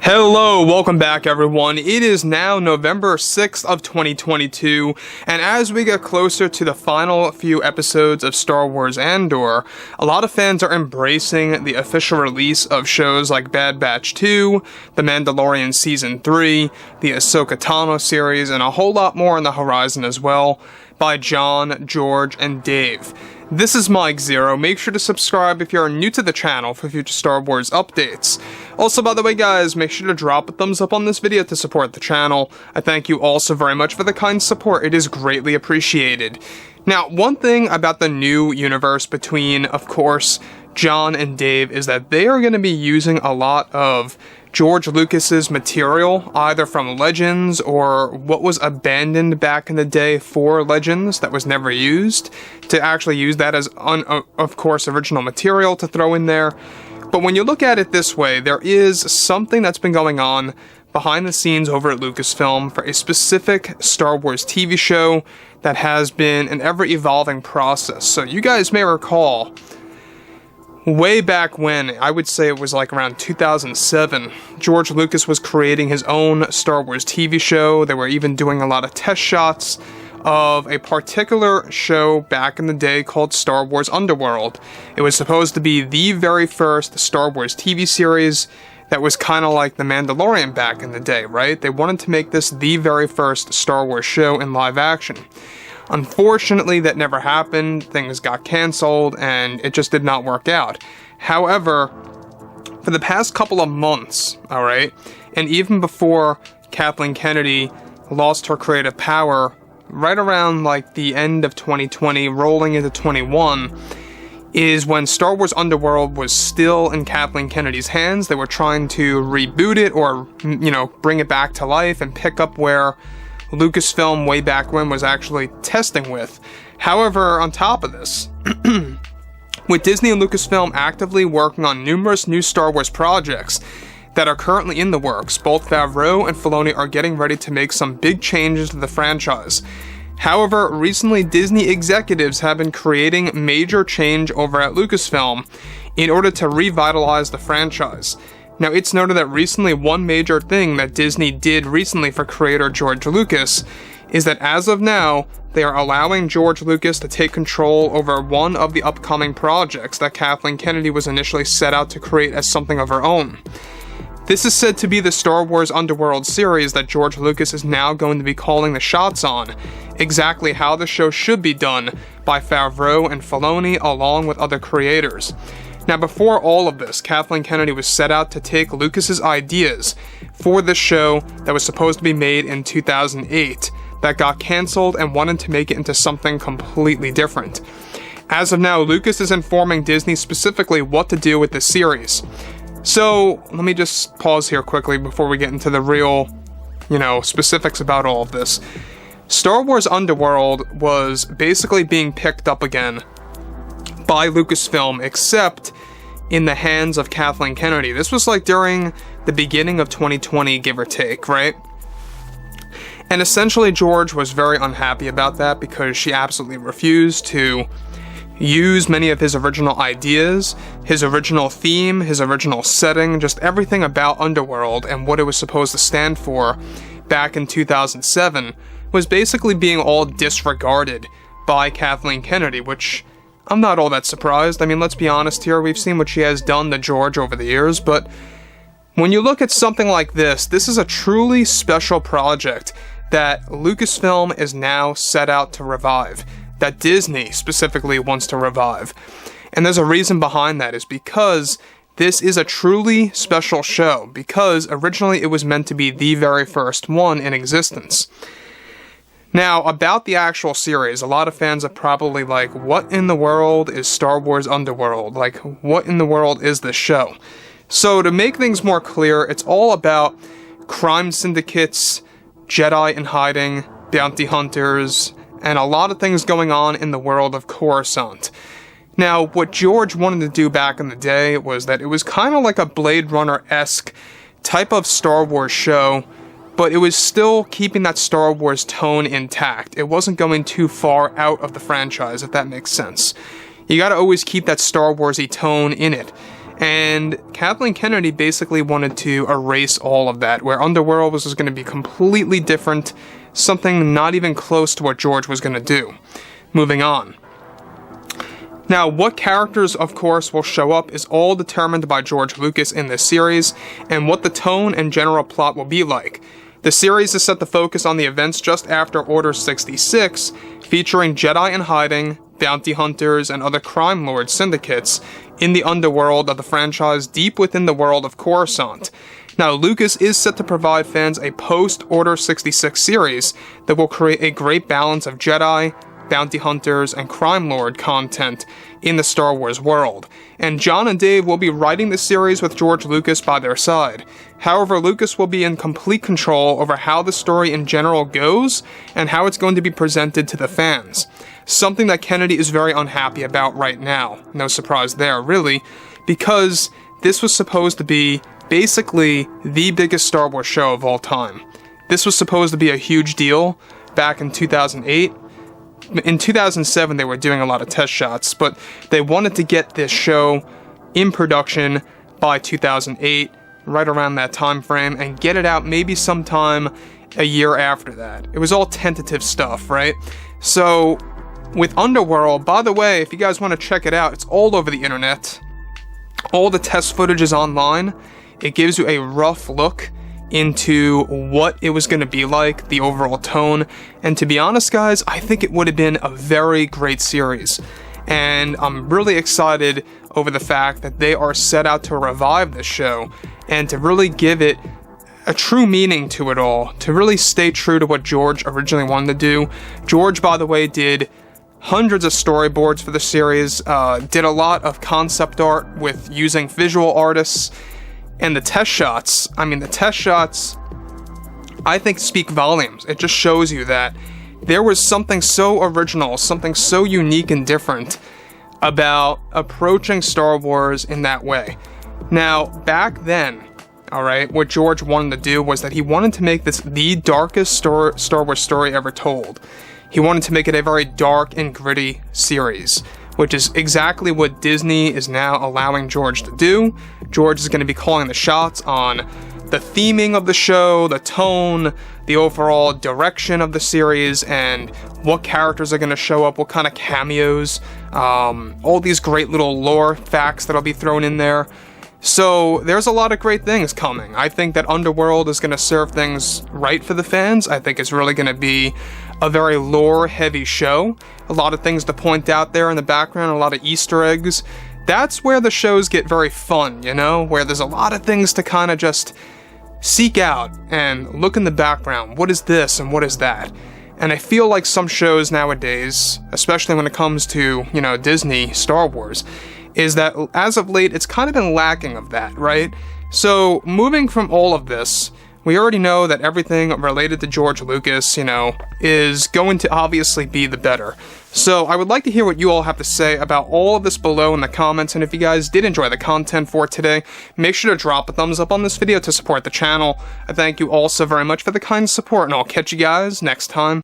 Hello, welcome back everyone. It is now November 6th of 2022, and as we get closer to the final few episodes of Star Wars Andor, a lot of fans are embracing the official release of shows like Bad Batch 2, The Mandalorian Season 3, the Ahsoka Tano series, and a whole lot more on the horizon as well, by John, George, and Dave. This is Mike Zero. Make sure to subscribe if you're new to the channel for future Star Wars updates. Also, by the way guys, make sure to drop a thumbs up on this video to support the channel. I thank you all so very much for the kind support. It is greatly appreciated. Now, one thing about the new universe between, of course, John and Dave is that they are going to be using a lot of George Lucas's material, either from Legends or what was abandoned back in the day for Legends that was never used, to actually use that as, of course, original material to throw in there. But when you look at it this way, there is something that's been going on behind the scenes over at Lucasfilm for a specific Star Wars TV show that has been an ever-evolving process. So you guys may recall, way back when, I would say it was like around 2007, George Lucas was creating his own Star Wars TV show. They were even doing a lot of test shots of a particular show back in the day called Star Wars Underworld. It was supposed to be the very first Star Wars TV series that was kind of like The Mandalorian back in the day, right? They wanted to make this the very first Star Wars show in live action. Unfortunately, that never happened. Things got canceled, and it just did not work out. However, for the past couple of months, alright, and even before Kathleen Kennedy lost her creative power, right around like the end of 2020, rolling into 21, is when Star Wars Underworld was still in Kathleen Kennedy's hands. They were trying to reboot it or, bring it back to life and pick up where Lucasfilm way back when was actually testing with. However, on top of this, with Disney and Lucasfilm actively working on numerous new Star Wars projects that are currently in the works, both Favreau and Filoni are getting ready to make some big changes to the franchise. However, recently Disney executives have been creating major change over at Lucasfilm in order to revitalize the franchise. Now, it's noted that recently one major thing that Disney did recently for creator George Lucas is that as of now, they are allowing George Lucas to take control over one of the upcoming projects that Kathleen Kennedy was initially set out to create as something of her own. This is said to be the Star Wars Underworld series that George Lucas is now going to be calling the shots on, exactly how the show should be done by Favreau and Filoni along with other creators. Now, before all of this, Kathleen Kennedy was set out to take Lucas's ideas for this show that was supposed to be made in 2008, that got canceled, and wanted to make it into something completely different. As of now, Lucas is informing Disney specifically what to do with this series. So, let me just pause here quickly before we get into the real, specifics about all of this. Star Wars Underworld was basically being picked up again by Lucasfilm, except in the hands of Kathleen Kennedy. This was like during the beginning of 2020, give or take, right? And essentially George was very unhappy about that because she absolutely refused to use many of his original ideas, his original theme, his original setting, just everything about Underworld and what it was supposed to stand for back in 2007 was basically being all disregarded by Kathleen Kennedy, which I'm not all that surprised. I mean, let's be honest here, we've seen what she has done to George over the years, but when you look at something like this, this is a truly special project that Lucasfilm is now set out to revive, that Disney specifically wants to revive. And there's a reason behind that, is because this is a truly special show, because originally it was meant to be the very first one in existence. Now, about the actual series, a lot of fans are probably like, what in the world is Star Wars Underworld? Like, what in the world is this show? So, to make things more clear, it's all about crime syndicates, Jedi in hiding, bounty hunters, and a lot of things going on in the world of Coruscant. Now, what George wanted to do back in the day was that it was kind of like a Blade Runner-esque type of Star Wars show, but it was still keeping that Star Wars tone intact. It wasn't going too far out of the franchise, if that makes sense. You gotta always keep that Star Wars-y tone in it. And Kathleen Kennedy basically wanted to erase all of that, where Underworld was going to be completely different, something not even close to what George was going to do. Moving on. Now, what characters, of course, will show up is all determined by George Lucas in this series, and what the tone and general plot will be like. The series is set to focus on the events just after Order 66, featuring Jedi in hiding, bounty hunters, and other crime lord syndicates in the underworld of the franchise deep within the world of Coruscant. Now, Lucas is set to provide fans a post-Order 66 series that will create a great balance of Jedi, bounty hunters, and crime lord content in the Star Wars world, and John and Dave will be writing the series with George Lucas by their side. However, Lucas will be in complete control over how the story in general goes and how it's going to be presented to the fans. Something that Kennedy is very unhappy about right now. No surprise there, really, because this was supposed to be basically the biggest Star Wars show of all time. This was supposed to be a huge deal back in 2008. In 2007, they were doing a lot of test shots, but they wanted to get this show in production by 2008, right around that time frame, and get it out maybe sometime a year after that. It was all tentative stuff, right? So, with Underworld, by the way, if you guys want to check it out, it's all over the internet. All the test footage is online. It gives you a rough look into what it was going to be like, the overall tone, and to be honest, guys, I think it would have been a very great series, and I'm really excited over the fact that they are set out to revive this show, and to really give it a true meaning to it all, to really stay true to what George originally wanted to do. George, by the way, did hundreds of storyboards for the series, did a lot of concept art with using visual artists. And the test shots, I think speak volumes. It just shows you that there was something so original, something so unique and different about approaching Star Wars in that way. Now, back then, alright, what George wanted to do was that he wanted to make this the darkest Star Wars story ever told. He wanted to make it a very dark and gritty series, which is exactly what Disney is now allowing George to do. George is going to be calling the shots on the theming of the show, the tone, the overall direction of the series, and what characters are going to show up, what kind of cameos, all these great little lore facts that'll be thrown in there. So there's a lot of great things coming. I think that Underworld is going to serve things right for the fans. I think it's really going to be a very lore-heavy show. A lot of things to point out there in the background, a lot of Easter eggs. That's where the shows get very fun, you know? Where there's a lot of things to kind of just seek out and look in the background. What is this and what is that? And I feel like some shows nowadays, especially when it comes to, you know, Disney, Star Wars, is that as of late, it's kind of been lacking of that, right? So, moving from all of this, we already know that everything related to George Lucas, you know, is going to obviously be the better. So I would like to hear what you all have to say about all of this below in the comments, and if you guys did enjoy the content for today, make sure to drop a thumbs up on this video to support the channel. I thank you all so very much for the kind support, and I'll catch you guys next time.